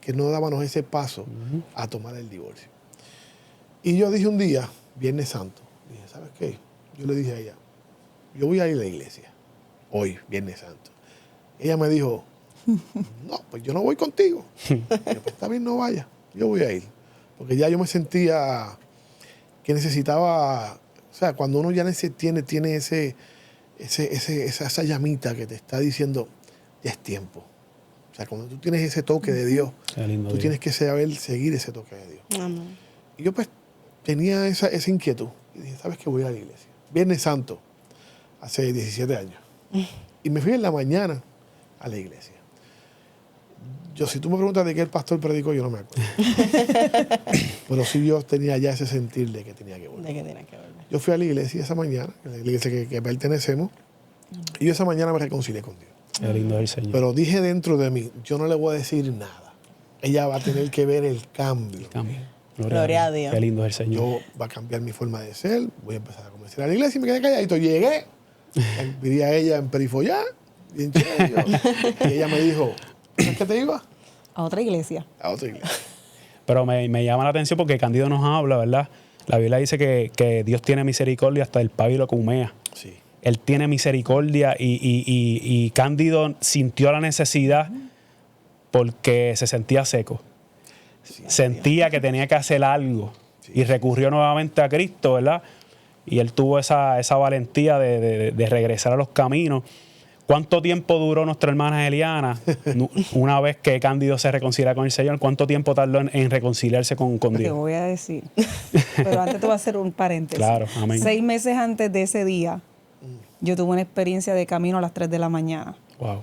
que no dábamos ese paso a tomar el divorcio. Y yo dije un día, Viernes Santo, dije, ¿sabes qué? Yo le dije a ella, yo voy a ir a la iglesia, hoy, Viernes Santo. Ella me dijo, no, pues yo no voy contigo. Yo, pues está bien, no vaya, yo voy a ir. Porque ya yo me sentía que necesitaba, o sea, cuando uno ya tiene esa llamita que te está diciendo, ya es tiempo. O sea, cuando tú tienes ese toque de Dios, Qué lindo tú Dios. tienes que seguir ese toque de Dios. Amén. Y yo pues tenía esa inquietud. Y dije, ¿sabes qué? Voy a la iglesia. Viernes Santo, hace 17 años. Y me fui en la mañana a la iglesia. Yo, si tú me preguntas de qué el pastor predicó, yo no me acuerdo. Pero sí yo tenía ya ese sentir de que tenía que volver. De que tiene que volver. Yo fui a la iglesia esa mañana, a la iglesia que pertenecemos, y yo esa mañana me reconcilié con Dios. Qué lindo es el Señor. Pero dije dentro de mí, yo no le voy a decir nada. Ella va a tener que ver el cambio. Amén. Gloria a Dios. Qué lindo es el Señor. Yo va a cambiar mi forma de ser, voy a empezar a convencer a la iglesia y me quedé calladito. Llegué, pedí a ella en perifollá, bien chévere. Y ella me dijo, ¿sabes qué te iba? A otra iglesia. A otra iglesia. Pero me llama la atención porque Cándido nos habla, ¿verdad? La Biblia dice que Dios tiene misericordia hasta el pábilo que humea. Sí. Él tiene misericordia y Cándido sintió la necesidad porque se sentía seco. Sentía que tenía que hacer algo y recurrió nuevamente a Cristo, ¿verdad? Y él tuvo esa valentía de regresar a los caminos. ¿Cuánto tiempo duró nuestra hermana Eliana una vez que Cándido se reconcilia con el Señor? ¿Cuánto tiempo tardó en reconciliarse con Te Dios? voy a decir. Pero antes te voy a hacer un paréntesis. Claro, amén. 6 meses antes de ese día, yo tuve una experiencia de camino a las 3 de la mañana. Wow.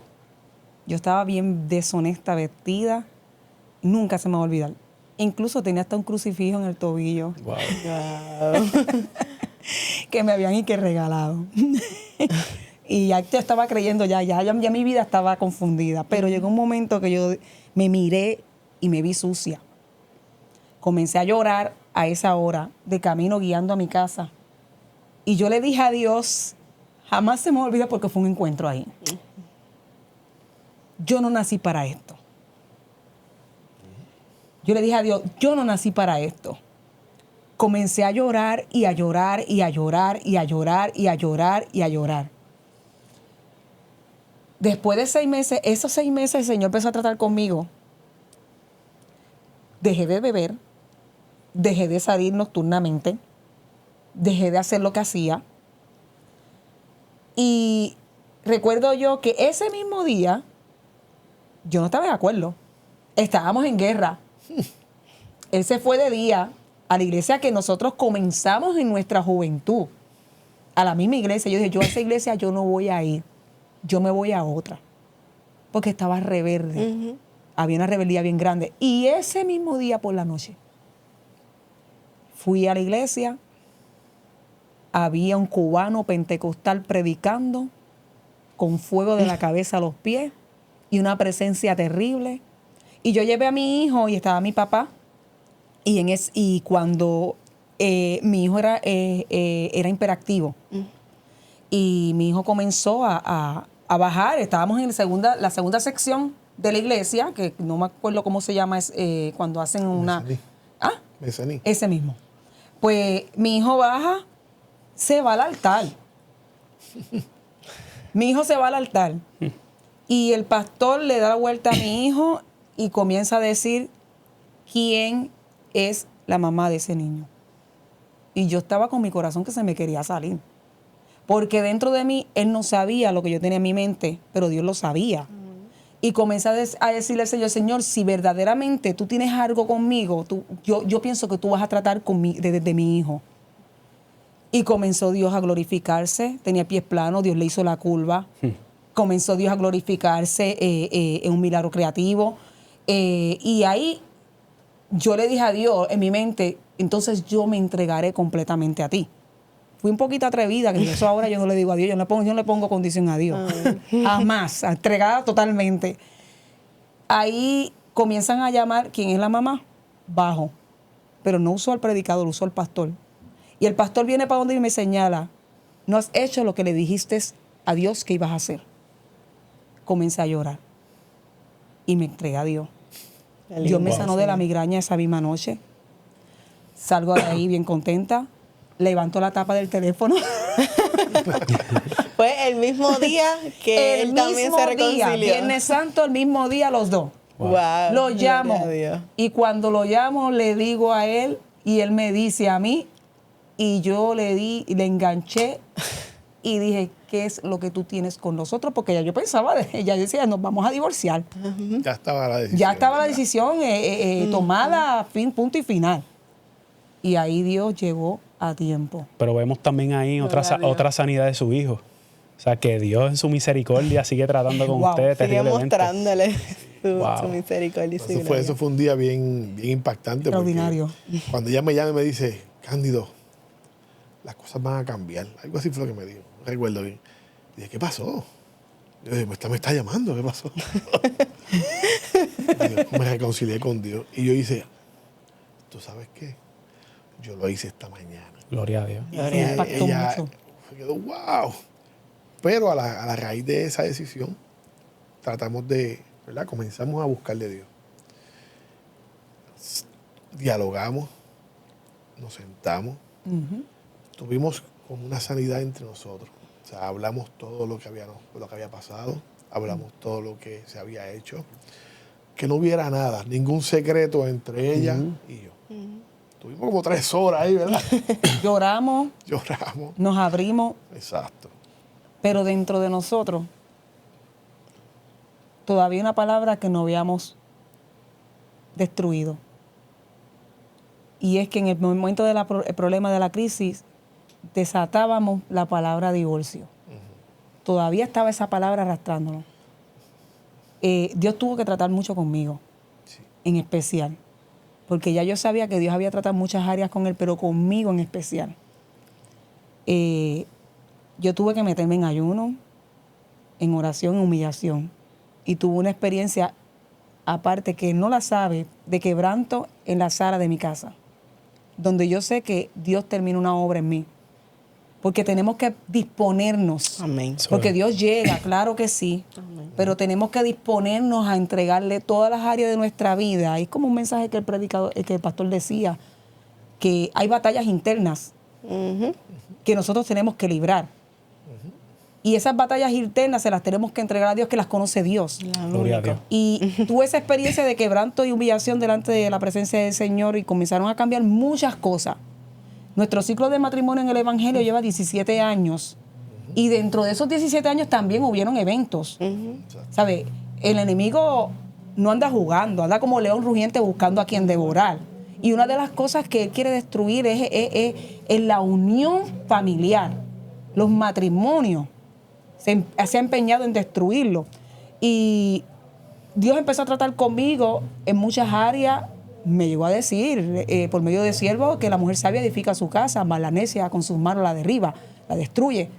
Yo estaba bien deshonesta, vestida. Nunca se me va a olvidar. Incluso tenía hasta un crucifijo en el tobillo Wow. que me habían regalado. Y ya te estaba creyendo, ya mi vida estaba confundida. Pero llegó un momento que yo me miré y me vi sucia. Comencé a llorar a esa hora, de camino guiando a mi casa. Y yo le dije a Dios, jamás se me olvida porque fue un encuentro ahí. Yo no nací para esto. Yo le dije a Dios, yo no nací para esto. Comencé a llorar y a llorar y a llorar y a llorar y a llorar y a llorar. Después de 6 meses, esos 6 meses el Señor empezó a tratar conmigo. Dejé de beber, dejé de salir nocturnamente, dejé de hacer lo que hacía. Y recuerdo yo que ese mismo día, yo no estaba de acuerdo. Estábamos en guerra. Él se fue de día a la iglesia que nosotros comenzamos en nuestra juventud. A la misma iglesia. Yo dije, yo a esa iglesia yo no voy a ir. Yo me voy a otra. Porque estaba rebelde. Había una rebeldía bien grande. Y ese mismo día por la noche, fui a la iglesia. Había un cubano pentecostal predicando con fuego de la cabeza a los pies y una presencia terrible. Y yo llevé a mi hijo y estaba mi papá. Y cuando mi hijo era hiperactivo y mi hijo comenzó a bajar, estábamos en la segunda sección de la iglesia, que no me acuerdo cómo se llama, es cuando hacen una... Mezaní. ¿Ah? Mezaní. Ese mismo. Pues mi hijo baja, se va al altar. Mi hijo se va al altar. Y el pastor le da la vuelta a mi hijo y comienza a decir quién es la mamá de ese niño. Y yo estaba con mi corazón que se me quería salir. Porque dentro de mí, él no sabía lo que yo tenía en mi mente, pero Dios lo sabía. Y comencé a decirle al Señor, Señor, si verdaderamente tú tienes algo conmigo, yo pienso que tú vas a tratar desde mi hijo. Y comenzó Dios a glorificarse, tenía pies planos, Dios le hizo la curva. Comenzó Dios a glorificarse en un milagro creativo. Y ahí yo le dije a Dios en mi mente, entonces yo me entregaré completamente a ti. Fui un poquito atrevida, que eso ahora yo no le digo a Dios, yo no le pongo condición a Dios. Jamás, entregada totalmente. Ahí comienzan a llamar, ¿quién es la mamá? Bajo. Pero no usó al predicador, usó al pastor. Y el pastor viene para donde y me señala, no has hecho lo que le dijiste a Dios que ibas a hacer. Comencé a llorar y me entregué a Dios. Dios me sanó de la migraña esa misma noche. Salgo de ahí bien contenta. Levanto la tapa del teléfono. Fue el mismo día que él también se reconcilió. Viernes Santo, el mismo día, los dos. Wow. Lo llamo. Y cuando lo llamo, le digo a él y él me dice a mí. Y yo le enganché y dije, ¿qué es lo que tú tienes con nosotros? Porque ya yo pensaba, ella decía, nos vamos a divorciar. Ya estaba la decisión. Ya estaba la decisión tomada, punto y final. Y ahí Dios llegó a tiempo. Pero vemos también ahí otra sanidad de su hijo. O sea, que Dios en su misericordia sigue tratando con ustedes sigue terriblemente. mostrándole su misericordia. Eso fue un día bien impactante. Extraordinario. Cuando ella me llama y me dice, Cándido, las cosas van a cambiar. Algo así fue lo que me dijo. No recuerdo bien. Y dije, ¿qué pasó? Yo dije, me está llamando, ¿qué pasó? Me reconcilié con Dios. Y yo hice, ¿tú sabes qué? Yo lo hice esta mañana. Gloria a Dios. Y ella se quedó, wow. Pero a la raíz de esa decisión, tratamos de, ¿verdad? Comenzamos a buscarle a Dios. Dialogamos, nos sentamos, tuvimos como una sanidad entre nosotros. O sea, hablamos todo lo que había pasado, hablamos todo lo que se había hecho, que no hubiera nada, ningún secreto entre ella y yo. Tuvimos como 3 horas ahí, ¿verdad? Lloramos. Nos abrimos. Exacto. Pero dentro de nosotros, todavía una palabra que no habíamos destruido. Y es que en el momento del problema de la crisis, desatábamos la palabra divorcio. Todavía estaba esa palabra arrastrándonos. Dios tuvo que tratar mucho conmigo, en especial. Porque ya yo sabía que Dios había tratado muchas áreas con él, pero conmigo en especial. Yo tuve que meterme en ayuno, en oración, en humillación. Y tuve una experiencia, aparte que no la sabe, de quebranto en la sala de mi casa. Donde yo sé que Dios termina una obra en mí. Porque tenemos que disponernos. Amén. Porque Dios llega, claro que sí. Amén. Pero tenemos que disponernos a entregarle todas las áreas de nuestra vida. Es como un mensaje que el pastor decía, que hay batallas internas que nosotros tenemos que librar. Y esas batallas internas se las tenemos que entregar a Dios, que las conoce Dios. Gloria a Dios. Y tuve esa experiencia de quebranto y humillación delante de la presencia del Señor y comenzaron a cambiar muchas cosas. Nuestro ciclo de matrimonio en el Evangelio lleva 17 años. Y dentro de esos 17 años también hubieron eventos. ¿Sabe? El enemigo no anda jugando, anda como león rugiente buscando a quien devorar. Y una de las cosas que él quiere destruir es la unión familiar, los matrimonios. Se ha empeñado en destruirlo. Y Dios empezó a tratar conmigo en muchas áreas. Me llegó a decir, por medio de siervos, que la mujer sabia edifica su casa, mas la necia con sus manos la derriba, la destruye.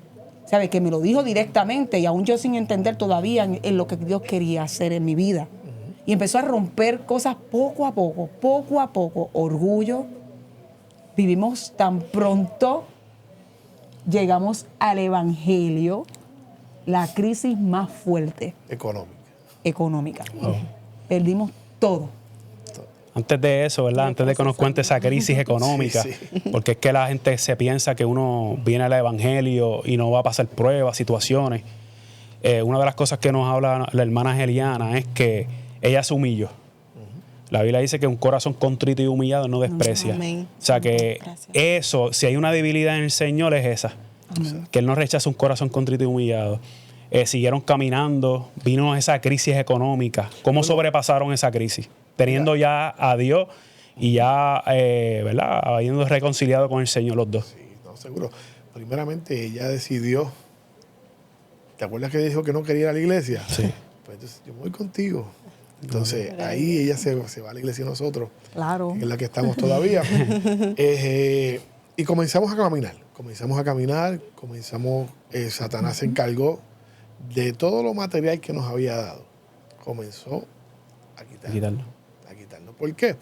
¿Sabe? Que me lo dijo directamente y aún yo sin entender todavía en lo que Dios quería hacer en mi vida. Y empezó a romper cosas poco a poco, orgullo. Vivimos tan pronto, llegamos al Evangelio, la crisis más fuerte. Económica. Perdimos todo. Antes de eso, ¿verdad? Antes de que nos cuente esa crisis económica, porque es que la gente se piensa que uno viene al Evangelio y no va a pasar pruebas, situaciones. Una de las cosas que nos habla la hermana Angeliana es que ella se humilló. La Biblia dice que un corazón contrito y humillado no desprecia. Amén. O sea que eso, si hay una debilidad en el Señor, es esa. Amén. Que Él no rechaza un corazón contrito y humillado. Siguieron caminando, vino esa crisis económica. ¿Cómo sobrepasaron esa crisis? Teniendo ya a Dios y ya, ¿verdad? Habiendo reconciliado con el Señor los dos. Sí, no, seguro. Primeramente, ella decidió. ¿Te acuerdas que dijo que no quería ir a la iglesia? Sí. Pues entonces, yo voy contigo. Entonces, ahí ella se va a la iglesia y nosotros, Claro. que es la que estamos todavía. Y comenzamos a caminar. Satanás se encargó de todo lo material que nos había dado. Comenzó a quitarlo. ¿Por qué?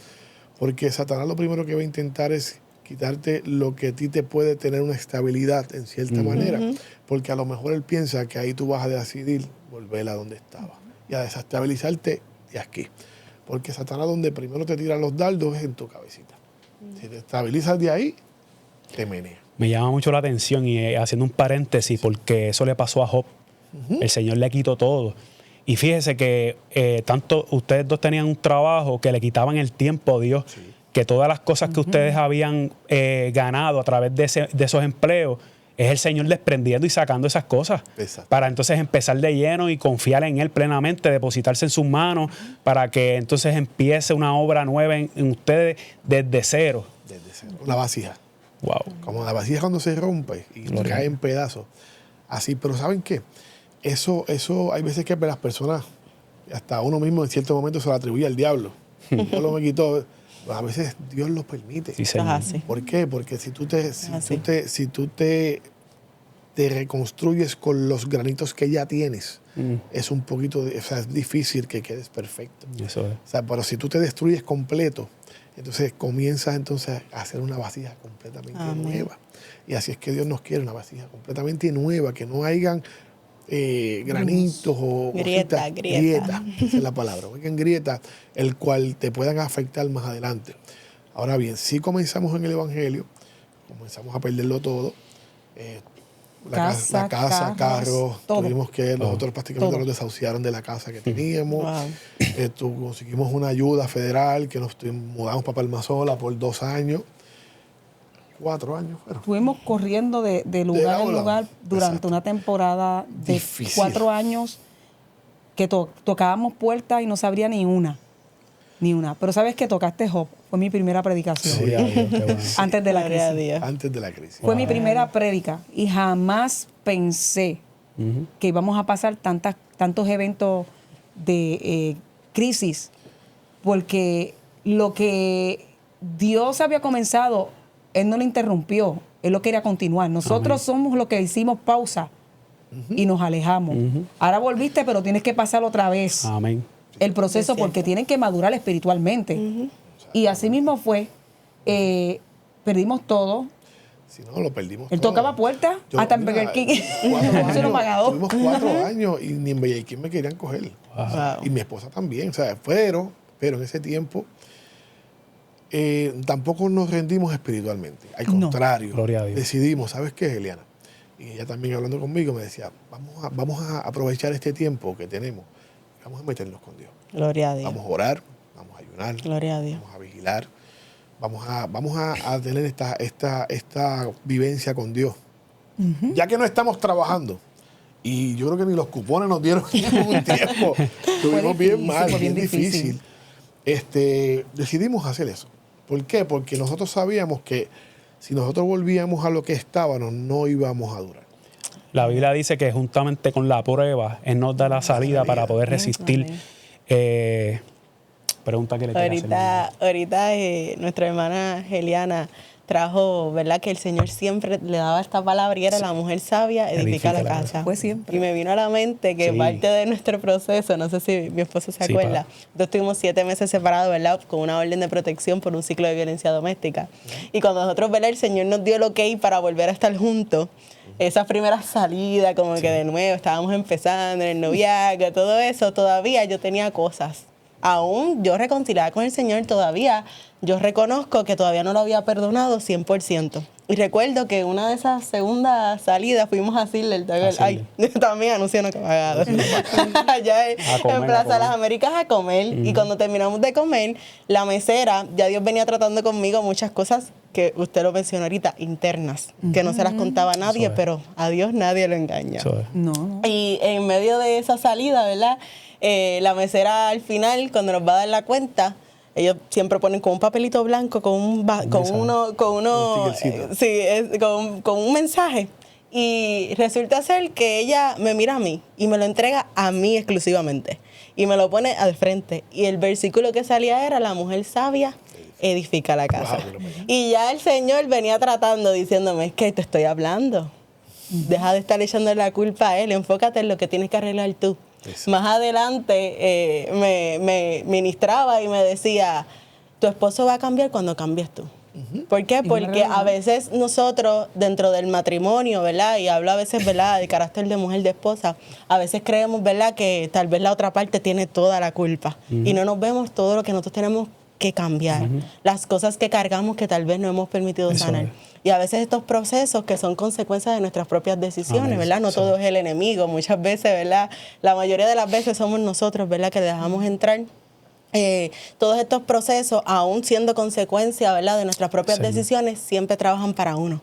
Porque Satanás lo primero que va a intentar es quitarte lo que a ti te puede tener una estabilidad en cierta manera. Porque a lo mejor él piensa que ahí tú vas a decidir volver a donde estaba y a desestabilizarte de aquí. Porque Satanás donde primero te tiran los dardos es en tu cabecita. Si te estabilizas de ahí, te menea. Me llama mucho la atención y haciendo un paréntesis, porque eso le pasó a Job. El Señor le quitó todo. Y fíjese que tanto ustedes dos tenían un trabajo que le quitaban el tiempo a Dios, que todas las cosas que ustedes habían ganado a través de esos empleos, es el Señor desprendiendo y sacando esas cosas. Exacto. Para entonces empezar de lleno y confiar en Él plenamente, depositarse en sus manos, para que entonces empiece una obra nueva en ustedes desde cero. Desde cero. Una vasija. Wow. Como la vasija cuando se rompe y cae en pedazos. Así, pero ¿saben qué? Eso hay veces que las personas, hasta uno mismo en cierto momento se lo atribuye al diablo. Dios lo me quitó. A veces Dios lo permite. Sí, señor. ¿Por qué? Porque si tú te reconstruyes con los granitos que ya tienes, es un poquito, es difícil que quedes perfecto. Eso es. O sea, pero si tú te destruyes completo, entonces comienzas a hacer una vasija completamente nueva. Y así es que Dios nos quiere, una vasija completamente nueva, que no hayan granitos o grieta. Esa es la palabra, oigan, grieta, el cual te puedan afectar más adelante. Ahora bien, si comenzamos en el Evangelio, comenzamos a perderlo todo. La casa, carros, tuvimos que nosotros prácticamente nos desahuciaron de la casa que teníamos. Conseguimos una ayuda federal que nos mudamos para Palmasola por 2 años. 4 años fueron. Estuvimos corriendo de lugar en lugar durante una temporada de difícil. 4 años que tocábamos puertas y no se abría ni una. Pero ¿sabes qué? Tocaste Job. Fue mi primera predicación. Sí, Dios, qué bueno. Antes de la crisis. Antes de la crisis. Fue mi primera prédica y jamás pensé que íbamos a pasar tantos eventos de crisis, porque lo que Dios había comenzado, Él no lo interrumpió, Él lo quería continuar. Nosotros somos los que hicimos pausa y nos alejamos. Ahora volviste, pero tienes que pasar otra vez Amén. el proceso, porque tienen que madurar espiritualmente. Y así mismo fue. Perdimos todo. Si no, lo perdimos Él todo. tocaba puertas hasta en Burger King. 4 Se lo pagado. Tuvimos 4 años y ni en Burger King me querían coger. Y mi esposa también. O sea, pero en ese tiempo tampoco nos rendimos espiritualmente. Al contrario, Gloria a Dios. decidimos, ¿sabes qué, Eliana? Y ella también hablando conmigo me decía, vamos a aprovechar este tiempo que tenemos. Vamos a meternos con Dios. Gloria a Dios. Vamos a orar, vamos a ayunar, Gloria a Dios. vamos a vigilar, vamos a tener esta vivencia con Dios. Ya que no estamos trabajando, y yo creo que ni los cupones nos dieron ningún tiempo, estuvimos bien mal, fue bien difícil. Decidimos hacer eso. ¿Por qué? Porque nosotros sabíamos que si nosotros volvíamos a lo que estábamos, no íbamos a durar. La Biblia dice que juntamente con la prueba, Él nos da la salida para poder resistir. Pregunta que le quiero hacer. Ahorita nuestra hermana Eliana trajo, ¿verdad? Que el Señor siempre le daba esta palabra y era la mujer sabia edifica la casa. Fue siempre. Y me vino a la mente que parte de nuestro proceso, no sé si mi esposo se acuerda, nosotros estuvimos 7 meses separados, ¿verdad? Con una orden de protección por un ciclo de violencia doméstica. Y cuando nosotros, ¿verdad? El Señor nos dio el ok para volver a estar juntos, esa primera salida, como que de nuevo estábamos empezando en el noviazgo, todo eso, todavía yo tenía cosas. Aún yo reconciliada con el Señor, todavía yo reconozco que todavía no lo había perdonado 100%. Y recuerdo que una de esas segundas salidas fuimos a Sidler. Ay, también anunció no que pagado. Allá en Plaza de las Américas a comer. Y cuando terminamos de comer, la mesera, ya Dios venía tratando conmigo muchas cosas que usted lo mencionó ahorita, internas, que no se las contaba a nadie, pero a Dios nadie lo engaña. No. Y en medio de esa salida, ¿verdad? La mesera al final, cuando nos va a dar la cuenta, ellos siempre ponen con un papelito blanco, con un con un mensaje. Y resulta ser que ella me mira a mí y me lo entrega a mí exclusivamente. Y me lo pone al frente. Y el versículo que salía era: la mujer sabia edifica la casa. Y ya el Señor venía tratando, diciéndome: es que te estoy hablando. Deja de estar echando la culpa a él, enfócate en lo que tienes que arreglar tú. Exacto. Más adelante me ministraba y me decía: tu esposo va a cambiar cuando cambies tú. ¿Por qué? Porque a veces nosotros dentro del matrimonio, ¿verdad? Y hablo a veces, ¿verdad?, de carácter de mujer, de esposa, a veces creemos, ¿verdad?, que tal vez la otra parte tiene toda la culpa y no nos vemos todo lo que nosotros tenemos que cambiar, las cosas que cargamos que tal vez no hemos permitido sanar. Y a veces estos procesos que son consecuencias de nuestras propias decisiones, ¿verdad? No todo es el enemigo, muchas veces, ¿verdad? La mayoría de las veces somos nosotros, ¿verdad?, que dejamos entrar todos estos procesos, aún siendo consecuencia, ¿verdad?, de nuestras propias decisiones, siempre trabajan para uno.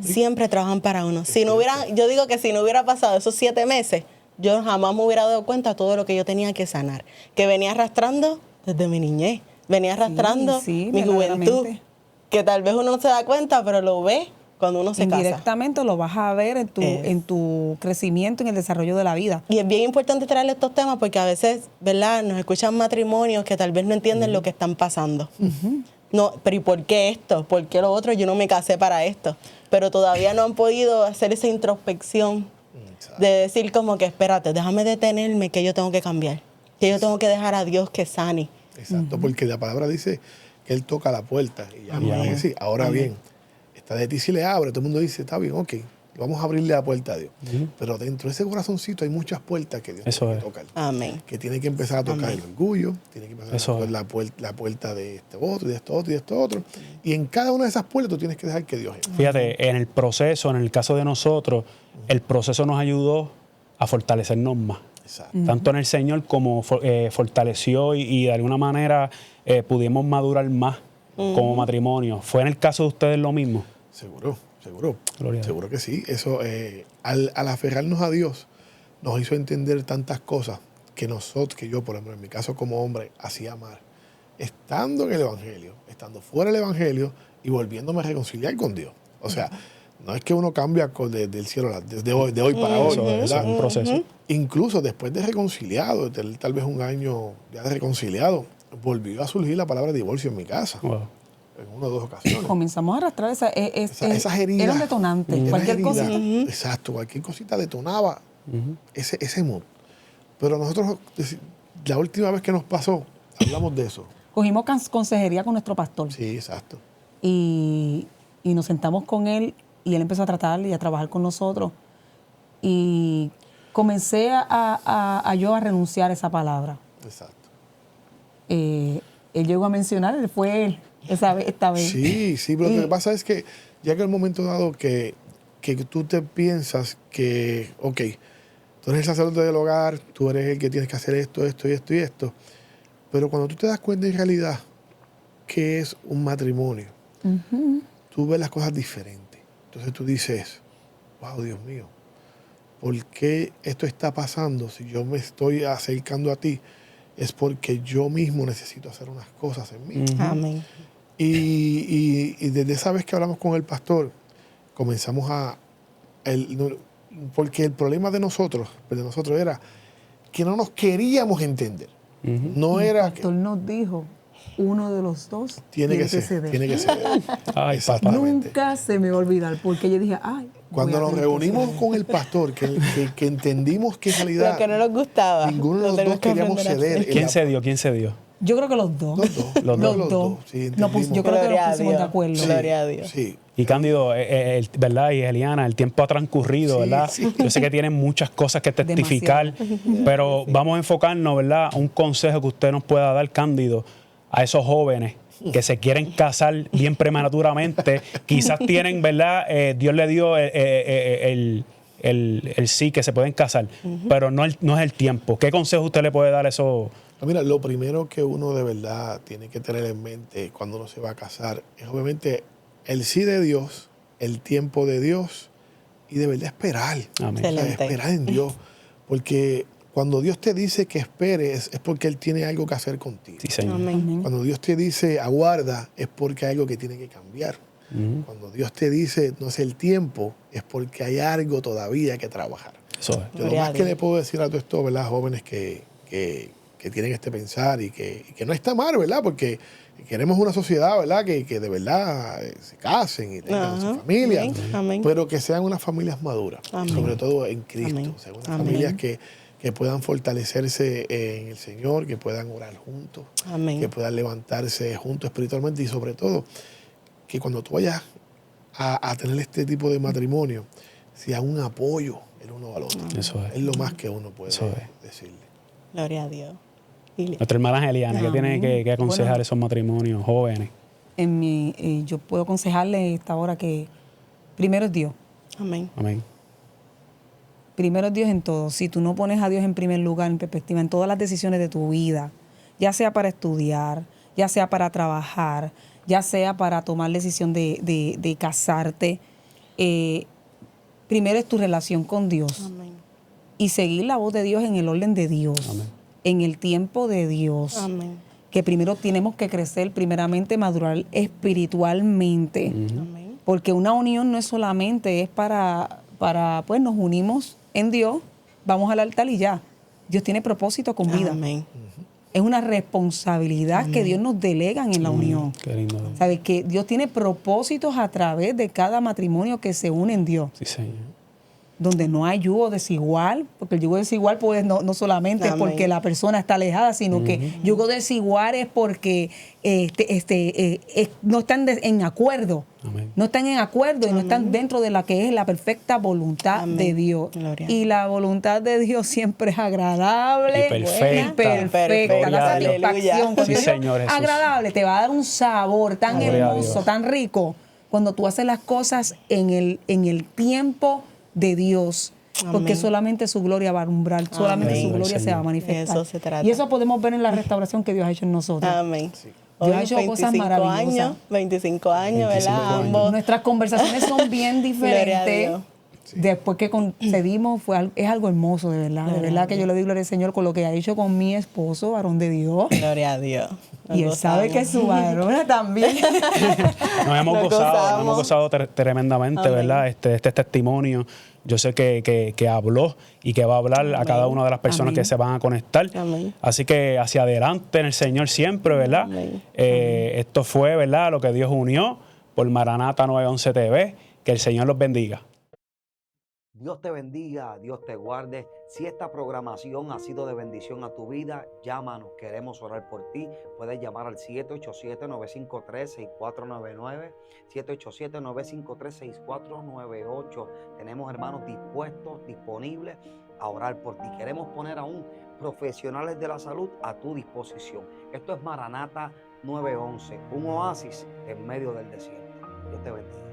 Siempre trabajan para uno. Si no hubiera, yo digo que si no hubiera pasado esos 7 meses, yo jamás me hubiera dado cuenta de todo lo que yo tenía que sanar, que venía arrastrando desde mi niñez, venía arrastrando mi juventud, que tal vez uno no se da cuenta, pero lo ve cuando uno se casa. Indirectamente lo vas a ver en tu crecimiento, en el desarrollo de la vida. Y es bien importante traerle estos temas porque a veces, ¿verdad?, nos escuchan matrimonios que tal vez no entienden lo que están pasando. No, pero ¿y por qué esto? ¿Por qué lo otro? Yo no me casé para esto. Pero todavía no han podido hacer esa introspección de decir como que espérate, déjame detenerme, que yo tengo que cambiar, que yo tengo que dejar a Dios que sane. Exacto, porque la palabra dice que Él toca la puerta y llama. Sí, ahora bien, está de ti si le abre, todo el mundo dice, está bien, ok, vamos a abrirle la puerta a Dios. Pero dentro de ese corazoncito hay muchas puertas que Dios tiene que tocar. Amén. Que tiene que empezar a tocar el orgullo, tiene que empezar a tocar la puerta de este otro, y de esto otro, y de esto otro. Y en cada una de esas puertas tú tienes que dejar que Dios entre. Fíjate, en el proceso, en el caso de nosotros, el proceso nos ayudó a fortalecernos más. Exacto. Tanto en el Señor como fortaleció y de alguna manera pudimos madurar más como matrimonio. ¿Fue en el caso de ustedes lo mismo? Seguro. Gloria Seguro que sí. Eso, al aferrarnos a Dios, nos hizo entender tantas cosas que yo, por ejemplo, en mi caso como hombre, hacía mal. Estando en el Evangelio, estando fuera del Evangelio y volviéndome a reconciliar con Dios. O sea, no es que uno cambia del cielo de hoy para hoy. Eso es un proceso. Incluso después de reconciliado, tal vez un año ya de reconciliado, volvió a surgir la palabra divorcio en mi casa. Wow. En 1 o 2 ocasiones. Comenzamos a arrastrar esas heridas. Era un detonante. Cualquier cosita. Exacto, cualquier cosita detonaba ese mood. Pero nosotros, la última vez que nos pasó, hablamos de eso. Cogimos consejería con nuestro pastor. Sí, exacto. Y nos sentamos con él y él empezó a tratar y a trabajar con nosotros. Y comencé yo a renunciar a esa palabra. Exacto. Él llegó a mencionar, fue él. Esta vez. Sí, pero lo que pasa es que ya que el momento dado que tú te piensas que, ok, tú eres el sacerdote del hogar, tú eres el que tienes que hacer esto, pero cuando tú te das cuenta en realidad que es un matrimonio, tú ves las cosas diferentes. Entonces tú dices, wow, Dios mío, ¿por qué esto está pasando? Si yo me estoy acercando a ti, es porque yo mismo necesito hacer unas cosas en mí. Amén. Y desde esa vez que hablamos con el pastor, comenzamos porque el problema de nosotros era que no nos queríamos entender. No era el pastor nos dijo, uno de los dos tiene que ceder. Tiene que ceder. Ay, nunca se me va a olvidar, porque yo dije, cuando nos reunimos con el pastor, que entendimos que en realidad lo que no nos gustaba, ninguno de los dos queríamos ceder. ¿Quién cedió? Yo creo que los dos. Los dos. Sí, yo creo que nos pusimos de acuerdo. Gloria a Dios. Sí. Y Cándido, ¿verdad? Y Eliana, el tiempo ha transcurrido, ¿verdad? Sí. Yo sé que tienen muchas cosas que testificar, pero vamos a enfocarnos, ¿verdad? Un consejo que usted nos pueda dar, Cándido, a esos jóvenes que se quieren casar bien prematuramente. Quizás tienen, ¿verdad? Dios le dio el sí, que se pueden casar, pero no es el tiempo. ¿Qué consejo usted le puede dar a esos? Mira, lo primero que uno de verdad tiene que tener en mente cuando uno se va a casar es obviamente el sí de Dios, el tiempo de Dios y de verdad esperar. Amén. Excelente. Esperar en Dios. Porque Cuando Dios te dice que esperes, es porque Él tiene algo que hacer contigo. Sí, Señor. Amén. Cuando Dios te dice aguarda, es porque hay algo que tiene que cambiar. Cuando Dios te dice no es el tiempo, es porque hay algo todavía que trabajar. Eso es. Yo lo más que le puedo decir a todo esto, ¿verdad? Jóvenes que tienen este pensar y que no está mal, ¿verdad? Porque queremos una sociedad, ¿verdad? Que de verdad se casen y tengan su familia, Amén. pero que sean unas familias maduras, Amén. sobre todo en Cristo. Amén. Sean unas Amén. familias que puedan fortalecerse en el Señor, que puedan orar juntos, Amén. que puedan levantarse juntos espiritualmente y sobre todo que cuando tú vayas a tener este tipo de matrimonio, sea un apoyo el uno al otro. Eso es. Es lo más que uno puede Eso es. decirle. Gloria a Dios. Y Nuestra hermana Angeliana, ¿qué tiene que aconsejar Bueno. esos matrimonios jóvenes? Yo puedo aconsejarle esta hora que primero es Dios. Amén. Amén. Primero es Dios en todo. Si tú no pones a Dios en primer lugar, en perspectiva, en todas las decisiones de tu vida, ya sea para estudiar, ya sea para trabajar, ya sea para tomar la decisión de casarte, primero es tu relación con Dios. Amén. Y seguir la voz de Dios en el orden de Dios, Amén. en el tiempo de Dios. Amén. Que primero tenemos que crecer, primeramente madurar espiritualmente. Amén. Porque una unión no es solamente, es para pues nos unimos en Dios, vamos al altar y ya. Dios tiene propósito con vida. Amén. Es una responsabilidad que Dios nos delega en la unión. Qué lindo. ¿Sabes? Que Dios tiene propósitos a través de cada matrimonio que se une en Dios. Sí, Señor. Donde no hay yugo desigual, porque el yugo desigual pues no solamente es Amén. porque la persona está alejada, sino que yugo desigual es porque no están en acuerdo. Amén. No están en acuerdo y no están dentro de la que es la perfecta voluntad Amén. de Dios. Gloria. Y la voluntad de Dios siempre es agradable Y perfecta. y perfecta. Gloria La a Dios. satisfacción. Cuando Sí, Dios Señor Jesús. agradable te va a dar un sabor tan Gloria a hermoso, Dios. tan rico, cuando tú haces las cosas en el tiempo de Dios. Porque Amén. solamente su gloria va a alumbrar, solamente Amén. su gloria se va a Señor. manifestar. De eso se trata. Y eso podemos ver en la restauración que Dios ha hecho en nosotros. Amén. Dios ha Hoy, hecho cosas 25 maravillosas. años, 25 años, 25 ¿verdad? años. Ambos. Nuestras conversaciones son bien Gloria a diferentes. Dios. Después que concedimos, es algo hermoso, de verdad. De verdad que yo le doy gloria al Señor con lo que ha hecho con mi esposo, varón de Dios. Gloria a Dios. Nos Y él sabe que gozamos. su varona también. Nos hemos Nos gozado gozamos. tremendamente, Amén. ¿verdad? Este testimonio. Yo sé que habló y que va a hablar a cada una de las personas Amén. que se van a conectar. Amén. Así que hacia adelante en el Señor siempre, ¿verdad? Amén. Esto fue, ¿verdad? Lo que Dios unió por Maranata 911 TV. Que el Señor los bendiga. Dios te bendiga, Dios te guarde. Si esta programación ha sido de bendición a tu vida, llámanos, queremos orar por ti. Puedes llamar al 787-953-6499, 787-953-6498. Tenemos hermanos dispuestos, disponibles a orar por ti. Queremos poner aún profesionales de la salud a tu disposición. Esto es Maranata 911, un oasis en medio del desierto. Dios te bendiga.